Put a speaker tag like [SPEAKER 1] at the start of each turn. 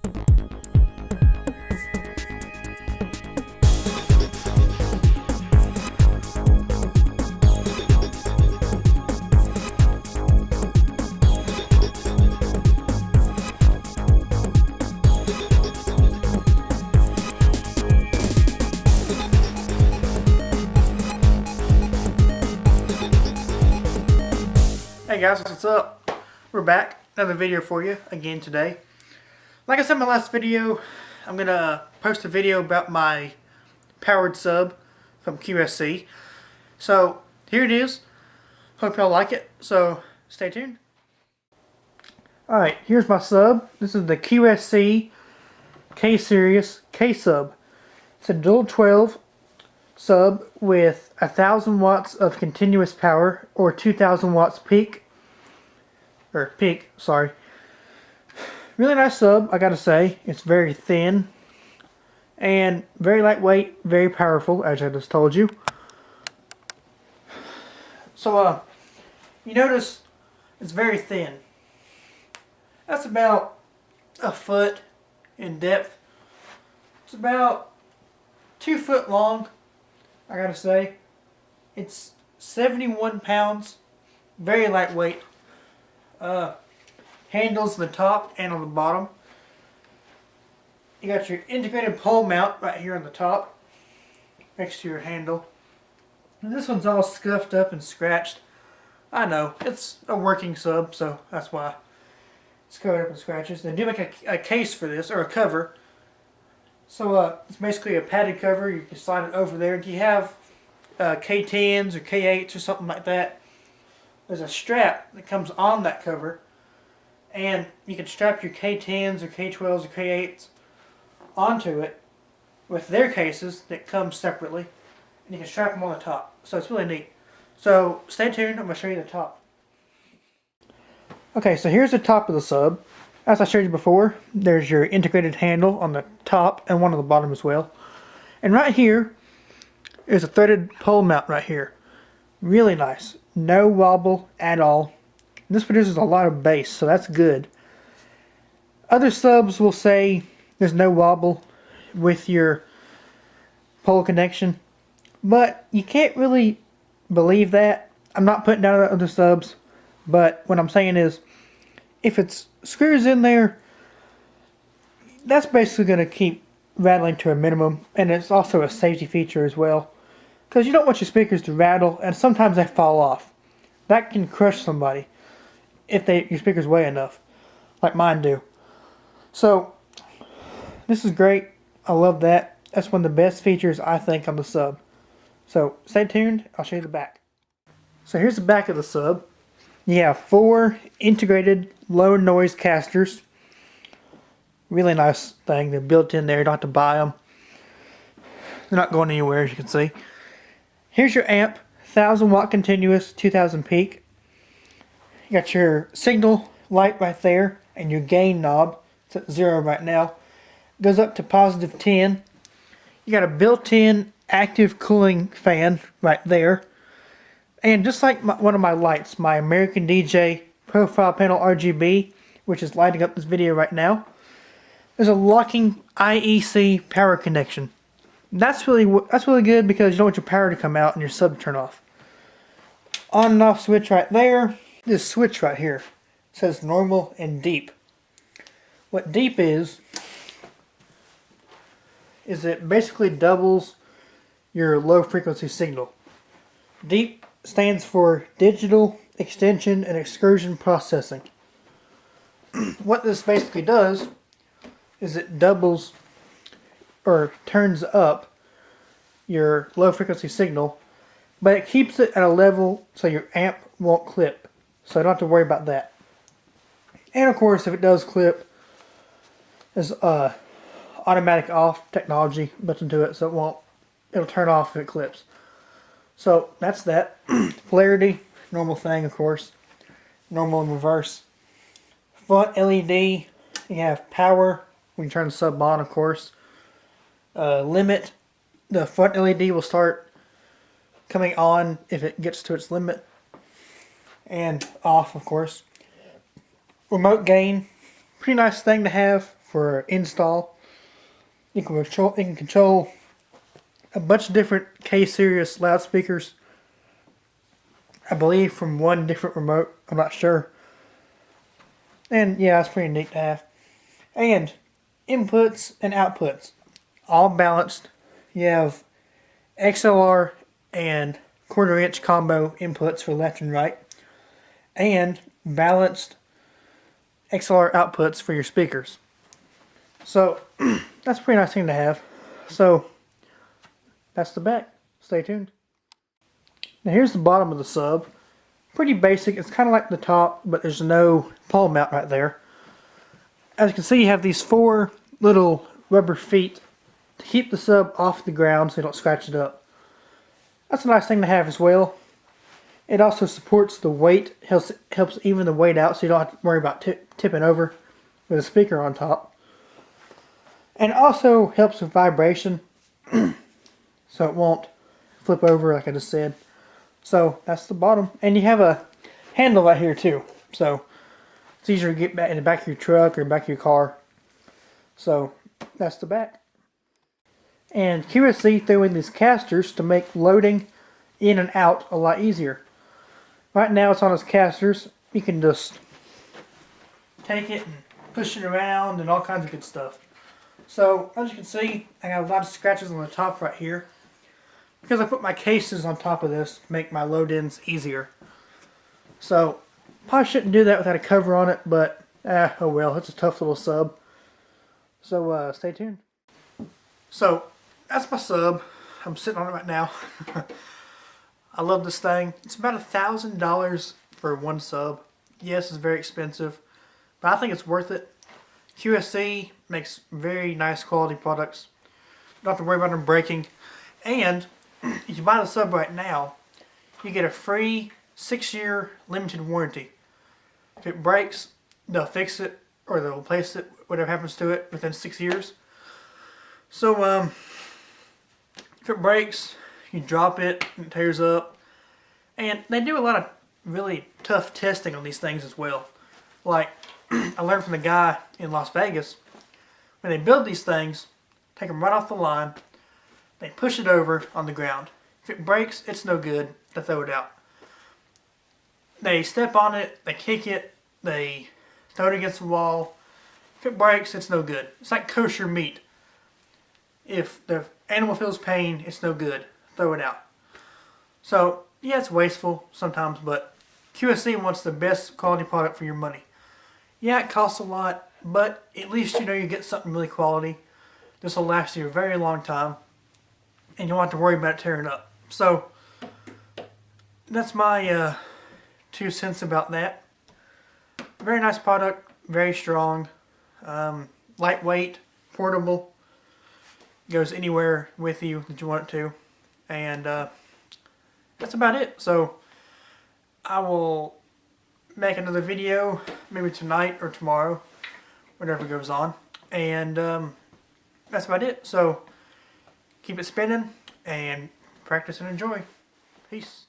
[SPEAKER 1] Hey guys, what's up? We're back. Another video for you again today. Like I said in my last video, I'm going to post a video about my powered sub from QSC. So here it is. Hope y'all like it. So stay tuned. Alright, here's my sub. This is the QSC KSub. It's a dual 12 sub with 1000 watts of continuous power or 2000 watts peak. Sorry. Really nice sub, I gotta say. It's very thin and very lightweight, very powerful, as I just told you. So, you notice it's very thin. That's about a foot in depth. It's about 2 foot long, I gotta say. It's 71 pounds, very lightweight. Handles on the top and on the bottom. You got your integrated pole mount right here on the top, next to your handle. And this one's all scuffed up and scratched. I know, it's a working sub, so that's why it's covered up in scratches. They do make a case for this, or a cover. So it's basically a padded cover. You can slide it over there. If you have K10s or K8s or something like that, there's a strap that comes on that cover, and you can strap your K10s or K12s or K8s onto it with their cases that come separately, and you can strap them on the top. So it's really neat. So stay tuned, I'm going to show you the top. Okay, so here's the top of the sub. As I showed you before, there's your integrated handle on the top and one on the bottom as well. And right here is a threaded pole mount right here. Really nice. No wobble at all. This produces a lot of bass, so that's good. Other subs will say there's no wobble with your pole connection, but you can't really believe that. I'm not putting down other subs, but what I'm saying is if it's screws in there, that's basically going to keep rattling to a minimum, and it's also a safety feature as well, because you don't want your speakers to rattle, and sometimes they fall off. That can crush somebody if your speakers weigh enough, like mine do. So this is great. I love that. That's one of the best features I think on the sub. So stay tuned. I'll show you the back. So here's the back of the sub. You have 4 integrated low noise casters. Really nice thing. They're built in there. You don't have to buy them. They're not going anywhere, as you can see. Here's your amp. 1000 watt continuous, 2000 peak. You got your signal light right there and your gain knob. It's at 0 right now. Goes up to positive 10. You got a built-in active cooling fan right there. And just like one of my lights, my American DJ profile panel RGB, which is lighting up this video right now, there's a locking IEC power connection. That's really good because you don't want your power to come out and your sub to turn off. On and off switch right there. This switch right here says normal and deep. What deep is it basically doubles your low frequency signal. Deep stands for digital extension and excursion processing. What this basically does is it doubles or turns up your low frequency signal, but it keeps it at a level so your amp won't clip, so you don't have to worry about that. And of course, if it does clip, there's automatic off technology built into it, so it'll turn off if it clips. So that's that. Polarity, normal thing, of course, normal in reverse. Front LED, you have power when you turn the sub on, of course. Limit, the front LED will start coming on if it gets to its limit, and off, of course. Remote gain, pretty nice thing to have for install. You can control a bunch of different K-series loudspeakers. I believe from one different remote. I'm not sure. And yeah, it's pretty neat to have. And inputs and outputs, all balanced. You have XLR and 1/4 inch combo inputs for left and right, and balanced XLR outputs for your speakers. So that's a pretty nice thing to have. So that's the back. Stay tuned. Now here's the bottom of the sub. Pretty basic. It's kind of like the top, but there's no pole mount right there. As you can see, you have these 4 little rubber feet to keep the sub off the ground so you don't scratch it up. That's a nice thing to have as well. It also supports the weight, helps even the weight out so you don't have to worry about tipping over with a speaker on top. And it also helps with vibration so it won't flip over like I just said. So that's the bottom. And you have a handle right here too. So it's easier to get back in the back of your truck or back of your car. So that's the back. And QSC threw in these casters to make loading in and out a lot easier. Right now it's on its casters. You can just take it and push it around and all kinds of good stuff. So as you can see, I got a lot of scratches on the top right here because I put my cases on top of this to make my load-ins easier. So probably shouldn't do that without a cover on it, but oh well, it's a tough little sub. So stay tuned. So that's my sub. I'm sitting on it right now. I love this thing. It's about $1,000 for one sub. Yes, it's very expensive, but I think it's worth it. QSC makes very nice quality products. You don't have to worry about them breaking. And if you buy the sub right now, you get a free 6-year limited warranty. If it breaks, they'll fix it or they'll replace it, whatever happens to it, within 6 years. So if it breaks, you drop it and it tears up. And they do a lot of really tough testing on these things as well. Like I learned from the guy in Las Vegas, when they build these things, take them right off the line, they push it over on the ground. If it breaks, it's no good, they throw it out. They step on it, they kick it, they throw it against the wall. If it breaks, it's no good. It's like kosher meat. If the animal feels pain, it's no good, throw it out. So yeah, it's wasteful sometimes, but QSC wants the best quality product for your money. Yeah, it costs a lot, but at least you know you get something really quality. This will last you a very long time, and you don't have to worry about it tearing up. So that's my 2 cents about that. Very nice product, very strong, lightweight, portable. Goes anywhere with you that you want it to, and that's about it. So I will make another video maybe tonight or tomorrow, whatever goes on, and that's about it. So keep it spinning and practice and enjoy. Peace.